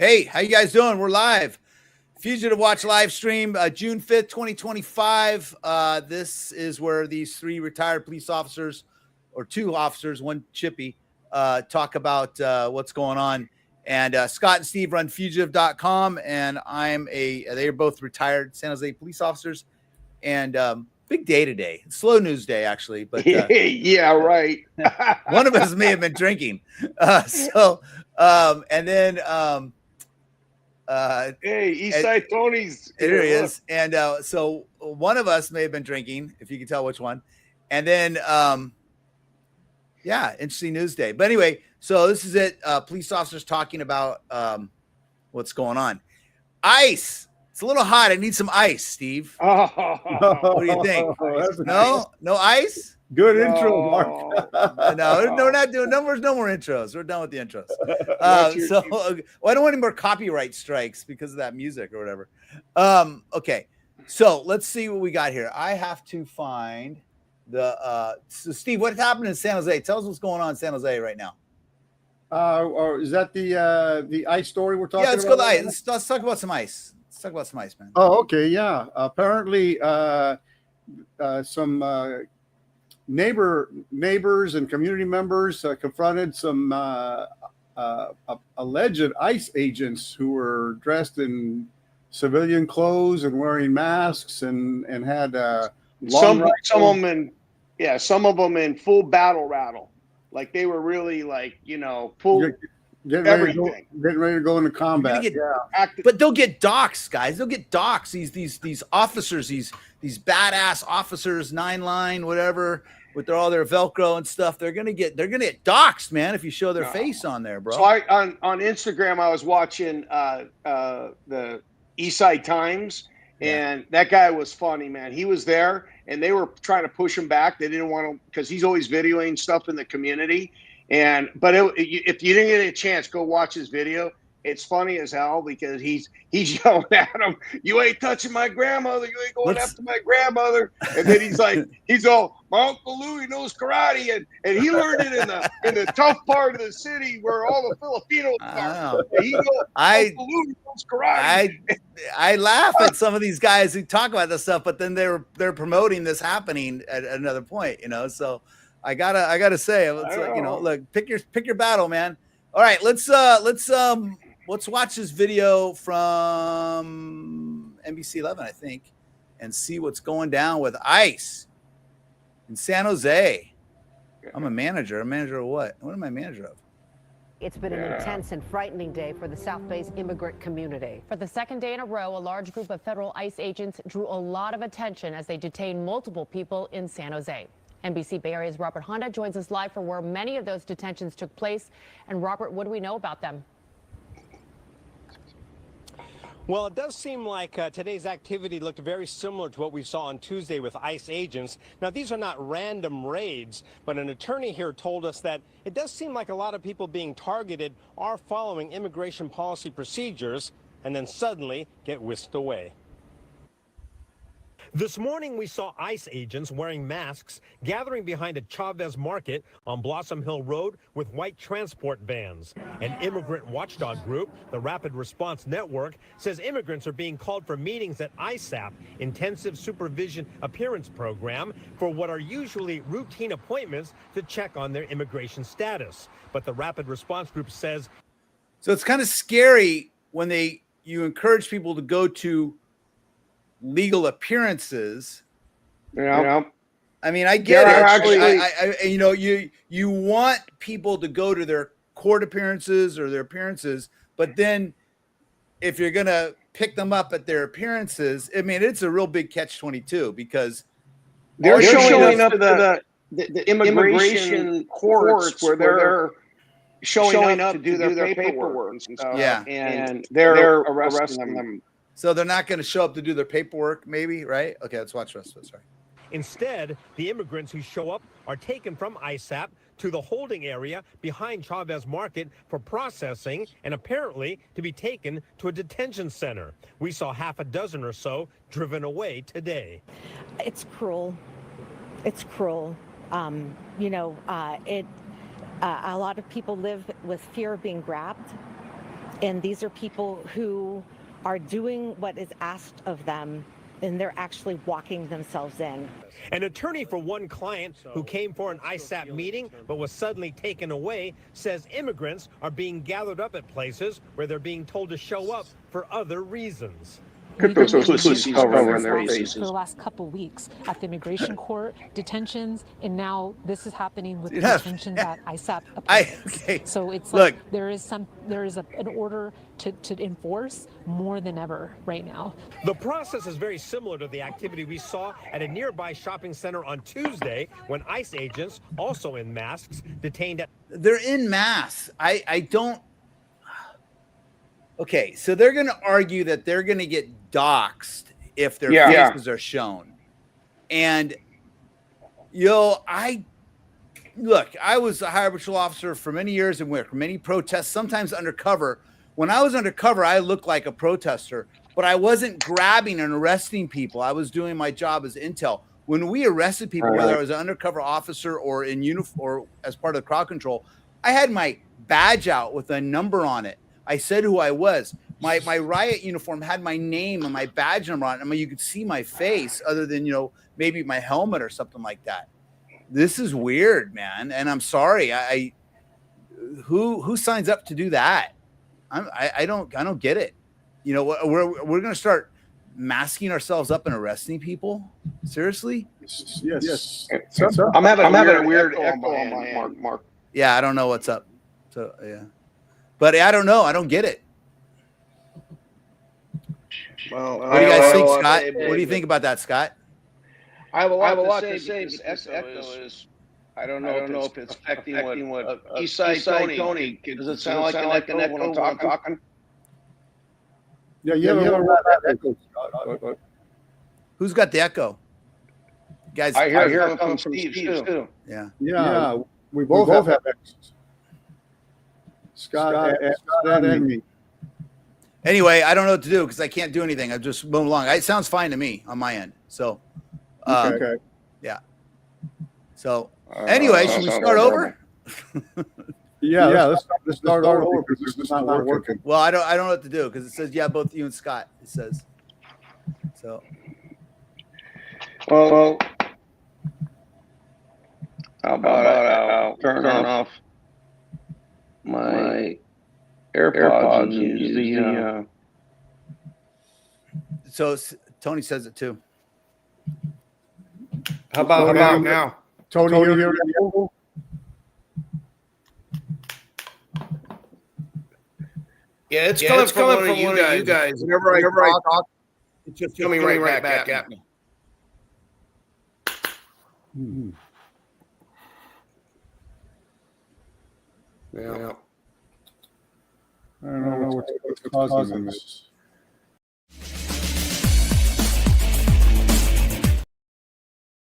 Hey, how you guys doing? We're live. Fugitive Watch live stream, June 5th, 2025. This is where these three retired police officers, or two officers, one chippy, talk about what's going on. And Scott and Steve run fugitive.com, and they're both retired San Jose police officers. And big day today. Slow news day, actually. But yeah, right. One of us may have been drinking. And then hey, Eastside Tony's here he is. And so one of us may have been drinking, if you can tell which one. And then interesting news day. But anyway, so this is it. Police officers talking about what's going on. Ice. It's a little hot. I need some ice, Steve. What do you think? No ice? Good intro, Mark. No, we're not doing numbers. No more intros. We're done with the intros. I don't want any more copyright strikes because of that music or whatever. Okay, so let's see what we got here. I have to find the. So Steve, what's happening in San Jose? Tell us what's going on in San Jose right now. Or is that the ice story we're talking about? Yeah, let's go to ice. Let's talk about some ice. Let's talk about some ice, man. Oh, okay, yeah. Apparently, some neighbors and community members confronted some alleged ICE agents who were dressed in civilian clothes and wearing masks and had some of them in full battle rattle, like they were really full. Getting ready to go into combat. But they'll get doxxed, guys. They'll get doxxed. These officers, these badass officers, 9-line, whatever, with all their Velcro and stuff. They're gonna get doxxed, man, if you show their face on there, bro. So on Instagram, I was watching the Eastside Times, and that guy was funny, man. He was there, and they were trying to push him back. They didn't want to, because he's always videoing stuff in the community. But if you didn't get a chance, go watch his video. It's funny as hell because he's yelling at him, "You ain't touching my grandmother. You ain't going after my grandmother." And then he's all, "My Uncle Louie knows karate," and he learned it in the tough part of the city where all the Filipinos are. Uncle Louie knows karate. I laugh at some of these guys who talk about this stuff, but then they're promoting this happening at another point, So I gotta say, look, pick your battle, man. All right, let's watch this video from NBC 11, I think, and see what's going down with ICE in San Jose. I'm a manager. A manager of what? What am I a manager of? It's been an intense and frightening day for the South Bay's immigrant community. For the second day in a row, a large group of federal ICE agents drew a lot of attention as they detained multiple people in San Jose. NBC Bay Area's Robert Honda joins us live for where many of those detentions took place. And Robert, what do we know about them? Well, it does seem like today's activity looked very similar to what we saw on Tuesday with ICE agents. Now, these are not random raids, but an attorney here told us that it does seem like a lot of people being targeted are following immigration policy procedures and then suddenly get whisked away. This morning, we saw ICE agents wearing masks gathering behind a Chavez Market on Blossom Hill Road with white transport vans. An immigrant watchdog group, the Rapid Response Network, says immigrants are being called for meetings at ISAP, Intensive Supervision Appearance Program, for what are usually routine appointments to check on their immigration status. But the Rapid Response Group says... So it's kind of scary when you encourage people to go to legal appearances. I mean, I get it. You want people to go to their court appearances or their appearances, but then if you're gonna pick them up at their appearances, I mean, it's a real big catch-22 because they're showing up to the immigration courts where they're showing up to do their paperwork and stuff. And they're arresting them. So they're not going to show up to do their paperwork, maybe, right? Okay, let's watch the rest of this. Sorry. Instead, the immigrants who show up are taken from ISAP to the holding area behind Chavez Market for processing and apparently to be taken to a detention center. We saw half a dozen or so driven away today. It's cruel. It's cruel. A lot of people live with fear of being grabbed. And these are people who are doing what is asked of them, and they're actually walking themselves in. An attorney for one client who came for an ISAP meeting but was suddenly taken away says immigrants are being gathered up at places where they're being told to show up for other reasons. Put those pussies covering their faces. For the last couple weeks at the immigration court, detentions, and now this is happening with the detentions at ISAP appointments. So it's like there is an order to enforce more than ever right now. The process is very similar to the activity we saw at a nearby shopping center on Tuesday when ICE agents, also in masks, detained at. They're in masks. I don't. Okay, so they're going to argue that they're going to get doxxed if their faces are shown. And, I was a highway patrol officer for many years and worked many protests, sometimes undercover. When I was undercover, I looked like a protester, but I wasn't grabbing and arresting people. I was doing my job as intel. When we arrested people, whether I was an undercover officer or in uniform or as part of the crowd control, I had my badge out with a number on it. I said who I was. My riot uniform had my name and my badge number on it. I mean, you could see my face other than, maybe my helmet or something like that. This is weird, man. And I'm sorry. Who signs up to do that? I don't get it. We're going to start masking ourselves up and arresting people. Seriously? Yes. I'm having a weird echo on my end, Mark. Yeah, I don't know what's up. So, yeah. But I don't know. I don't get it. Well, what do you guys think, Scott? What do you think about that, Scott? I have a lot to say. This echo is, I don't know if it's affecting what Eastside Tony. Does it sound like an echo when I'm talking? Yeah, you have a echo, Scott. Who's got the echo? Guys, I hear it coming from Steve too. Yeah. We both have echoes. Scott and me. Anyway, I don't know what to do because I can't do anything. I'm just moving along. It sounds fine to me on my end. So, okay. Yeah. So, anyway, should we start over? Let's start over because this is not working. Well, I don't know what to do because it says both you and Scott. It says so. Well, how about I'll turn off my AirPods and use the. So Tony says it too. How about now? Tony, you hear me? Yeah, it's coming from one of you guys. Whenever I talk, it's just coming right back at me. Yeah. I don't know what's causing this.